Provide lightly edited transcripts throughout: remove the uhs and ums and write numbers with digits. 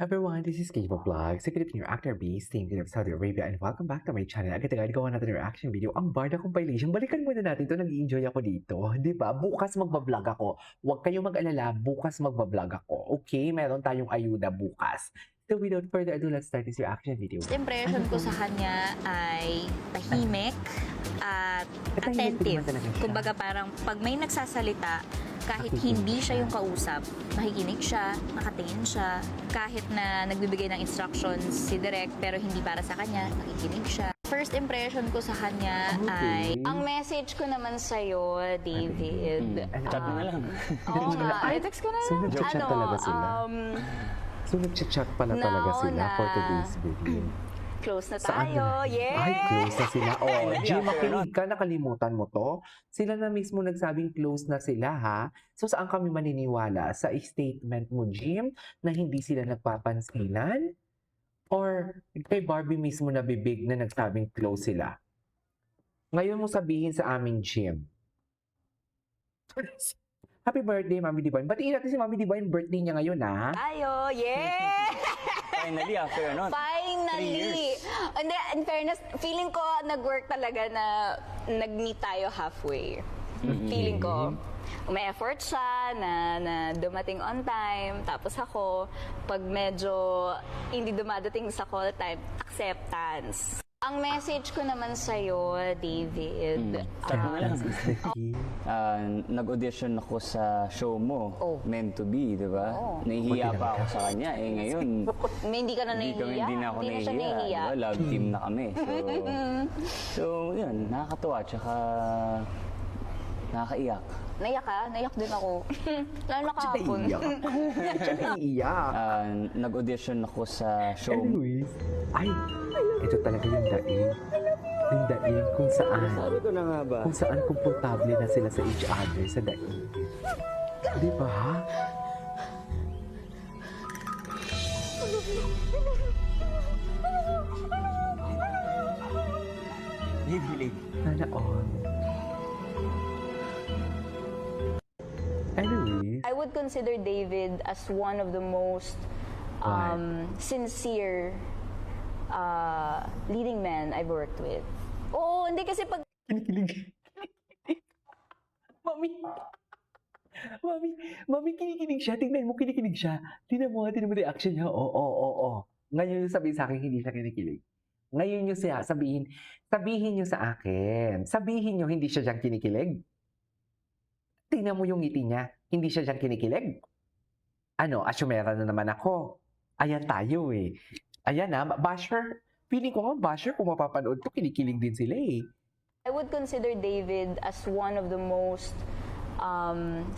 Everyone, this is Kiva Vlog, sa Filipino actor B, staying of Saudi Arabia, and welcome back to my channel. Agad-agad gawa natin yung reaction video, ang Barda Compilation. Balikan muna natin to, nag-enjoy ako dito. Di ba? Bukas magbablog ako. Huwag kayong mag-alala, bukas magbablog ako. Okay? Meron tayong ayuda bukas. So without further ado, let's start this reaction video. Impression ko sa kanya ay tahimik at Tahimik attentive. naman talaga siya. Kumbaga parang pag may nagsasalita, kahit hindi siya yung kausap, makikinig siya, nakatingin siya. Kahit na nagbibigay ng instructions si Direk pero hindi para sa kanya, nakikinig siya. First impression ko sa kanya ay, ang message ko naman sa'yo, David. Chat mo na lang. Oo nga, ay text ko na So lang. nag-chat talaga sila? So nag-chat pala talaga now sila for na- today's video. Close na Saan tayo, na? yeah! Ay, close na sila. Oh, Ay, Jim, yeah, makinig ka, nakalimutan mo to. Sila na mismo nagsabing close na sila, ha? So, saan kami maniniwala? Sa statement mo, Jim, na hindi sila nagpapansinan? Or kay Barbie mismo na bibig na nagsabing close sila? Ngayon mo sabihin sa amin, Jim. Happy birthday, Mami Divine. Batiin natin si Mami Divine, birthday niya ngayon, ha? Tayo, yeah! Finally, after ano? 3 Finally! years. Hindi, in fairness, feeling ko nag-work talaga na nag-meet tayo halfway. Feeling ko, may effort siya na dumating on time. Tapos ako, pag medyo hindi dumadating sa call time, acceptance. Ang message ko naman sa'yo, David, Chat mo na lang. Key. Nag-audition ako sa show mo, Oh. Meant to Be, di ba? Oh. Nahihiya pa ako sa kanya. Eh ngayon, hindi ka na nahihiya. hindi na ako Hindi na siya nahihiya. nahihiya. Di ba? Love team na kami. So yun, nakakatuwa. Tsaka nakakaiyak. Naiyak ka? Naiyak din ako. Lalo na kahapon. Naiiyak. Siya naiiyak. Nag-audition ako sa show mo. Anyways, ay, ito talaga yung daing. Yung daing kung saan. Sabi ko na nga ba? Kung saan komportable na sila sa each other sa daing. Di ba? Nahihilig. Sana all. Anyways, I would consider David as one of the most sincere leading men I've worked with. Oo, hindi kasi pag kinikilig. Mami. Mami, kinikilig siya. Tingnan mo, kinikilig siya. Tingnan mo reaction niya. Oo. Ngayon yung sabihin sa akin, hindi siya kinikilig. Ngayon yung sabihin niyo sa akin. Sabihin niyo, hindi siya diyang kinikilig. Tingnan mo yung ngiti niya. Hindi siya diyang kinikilig. Ano, asyumera na naman ako. Ayan tayo eh. Ayan na, basher. Feeling ko nga basher kung mapapanood ko, kinikilig din sila eh. I would consider David as one of the most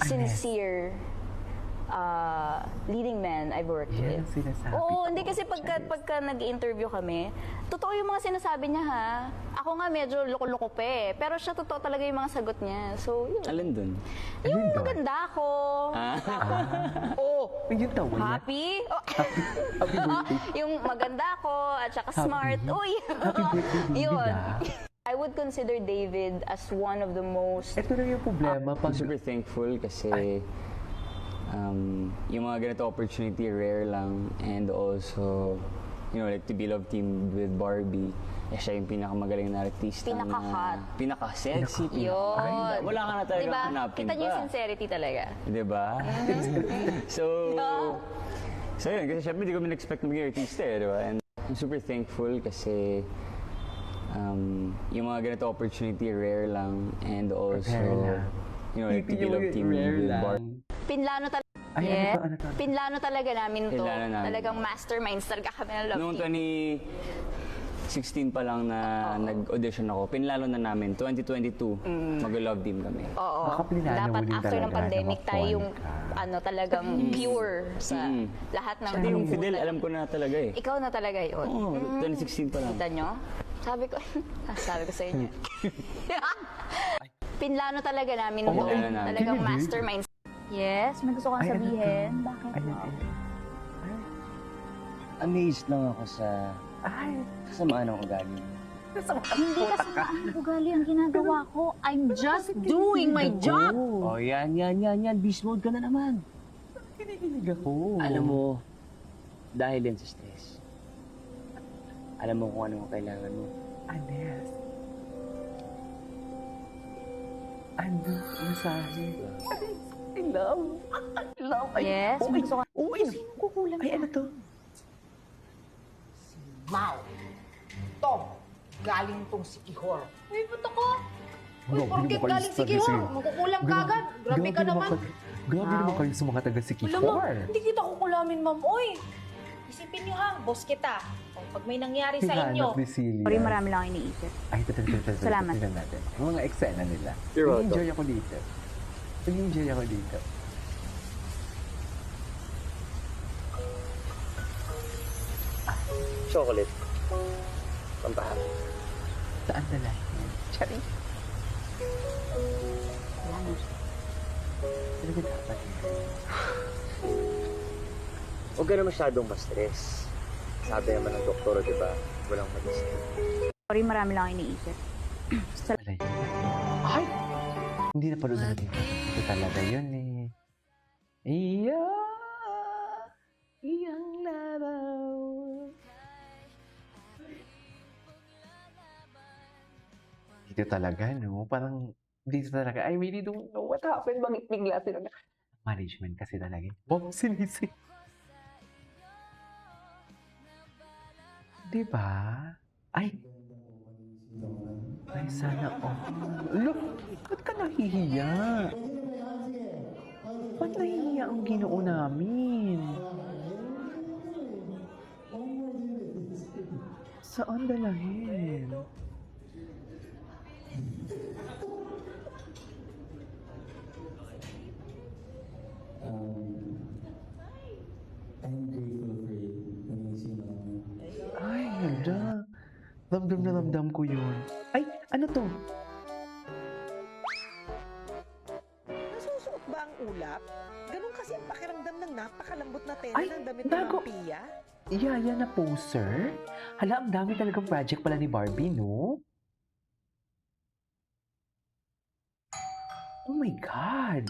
sincere leading men I've worked Yan with. ang sinasabi Oo, ko. hindi kasi pagka nag-interview kami, totoo yung mga sinasabi niya ha. Ako nga medyo loko-loko pa eh. Pero siya totoo talaga yung mga sagot niya. So, yun. Alin dun? Yung Alin doon? maganda ako. Ah. Oh, Yung tawa niya. happy? Oh. Happy birthday. Yung maganda ako at saka Happy. smart. Uy! Happy birthday, David, Yun. ah. I would consider David as one of the most Ito na yung problema I'm pag... super thankful kasi yung mga ganito opportunity rare lang, and also like to be love team with Barbie. Siya yung pinakamagaling na artista. Pinaka-hot. Pinaka-sexy. Yun. pinaka-maganda. Wala ka na talaga Diba? hanapin Kita niyo pa. yung sincerity talaga. Diba? So yun, kasi syempre hindi ko expect na maging artista eh, diba? And I'm super thankful kasi yung mga ganito opportunity rare lang, and also Rare lang. like to be love team with Barbie. Pinlano talaga. Ay, Yeah. ano to? Pinlano talaga namin to. Pinlano namin. Talagang masterminds talaga kami ng love Noong team. 2016 pa lang na nag-audition ako, pinlalo na namin, 2022, mag-love team kami. Oo. Baka plinano Dapat mo din after ng talaga pandemic na tayo ma-fall yung ka. talagang pure sa lahat ng Pati yung lipunan. Fidel, alam ko na talaga eh. Ikaw na talaga yun. Oo, 2016 pa lang. Kita nyo? Sabi ko, sabi ko sa inyo. Pinlano talaga namin to. pinlano namin. Talagang Kinilig. masterminds. Yes, may gusto kang Ay, ano to? sabihin. Bakit? Ayan, Amazed lang ako sa ay. kasamaan ng ugali. Hindi kasi ang ugali ang ginagawa ko. I'm just doing my job! Oh, yan. Beast mode ka na naman. Kinikilig ako. Alam mo, Dahil yan sa stress. Alam mo kung ano ang kailangan mo. Anes. Ano? Masahe? I love. I love. Ay, Yes, oh, ay, gusto ka- oh, ay, Sino kukulang ay, ano to? Mau. Tom, galing tong si Kihor. Uy, ba't ako? Uy, Grabe porket naman kayo galing sa si Kihor, taga-Sikihor. magkukulang ka agad. Grabe ka naman. Grabe naman Wow. kayo sa mga taga Alam mo, Sikihor. hindi kita kukulamin, ma'am. Uy, isipin niyo ha, boss kita. O, pag may nangyari sa inyo. Hihanap ni Celia. Sorry, marami lang iniisip. Ay, ito. Salamat. Tingnan natin. Ang mga eksena nila. You're welcome. Nag-enjoy ako dito. Nag-enjoy ako dito. Chocolate. Pampahan. Saan na lang? Charing. Talaga dapat. Huwag ka na masyadong ma-stress. Sabi naman ng doktor, di ba? Walang mag-stress. Sorry, marami lang iniisip. Wala yun. Ay! Hindi na panood natin. Ito talaga yun eh. Iya! Iyang laraw. Dito talaga, no? Parang, dito talaga, I really don't know what happened. Bakit bigla sila na... Management kasi talaga. Bob, sinisi. Diba? Ay! Ay, sana all. Look! Ba't ka nahihiya? Ba't nahihiya ang ginoo namin? Saan dalahin? Ay, hala. Ramdam na ramdam ko yun. Ay, ano to? Nasusuot ba ang ulap? Ganun kasi ang pakiramdam ng napakalambot na tela Ay, ng damit bago. ng Pia. Yaya na poster? Hala, ang dami talagang project pala ni Barbie, no? Oh my God!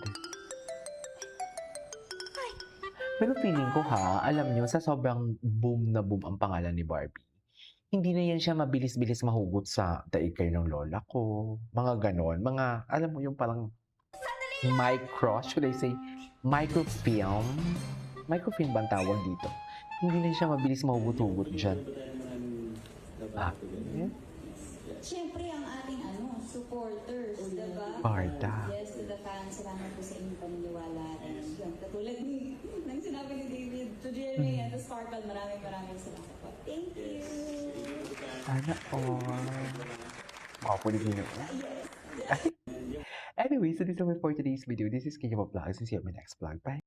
Pero feeling ko ha, alam nyo, sa sobrang boom na boom ang pangalan ni Barbie, hindi na yan siya mabilis-bilis mahugot sa daigay ng lola ko. Mga ganon. Mga, alam mo yung parang should I say, microfilm? Microfilm ba ang tawag dito? Hindi na siya mabilis mahugot-hugot dyan. Ah, eh? Siyempre, ang ating supporters, diba? Barda. Yes, to the fans, salamat po sa inyong paniniwala. And yun, katulad ng sinabi ni David, to Jeremy and to Sparkle, maraming salamat po. Thank you! Sana all. Makapulig nyo. Anyway, so this is all for today's video. This is Kenya Vlogs. See you in my next vlog. Bye!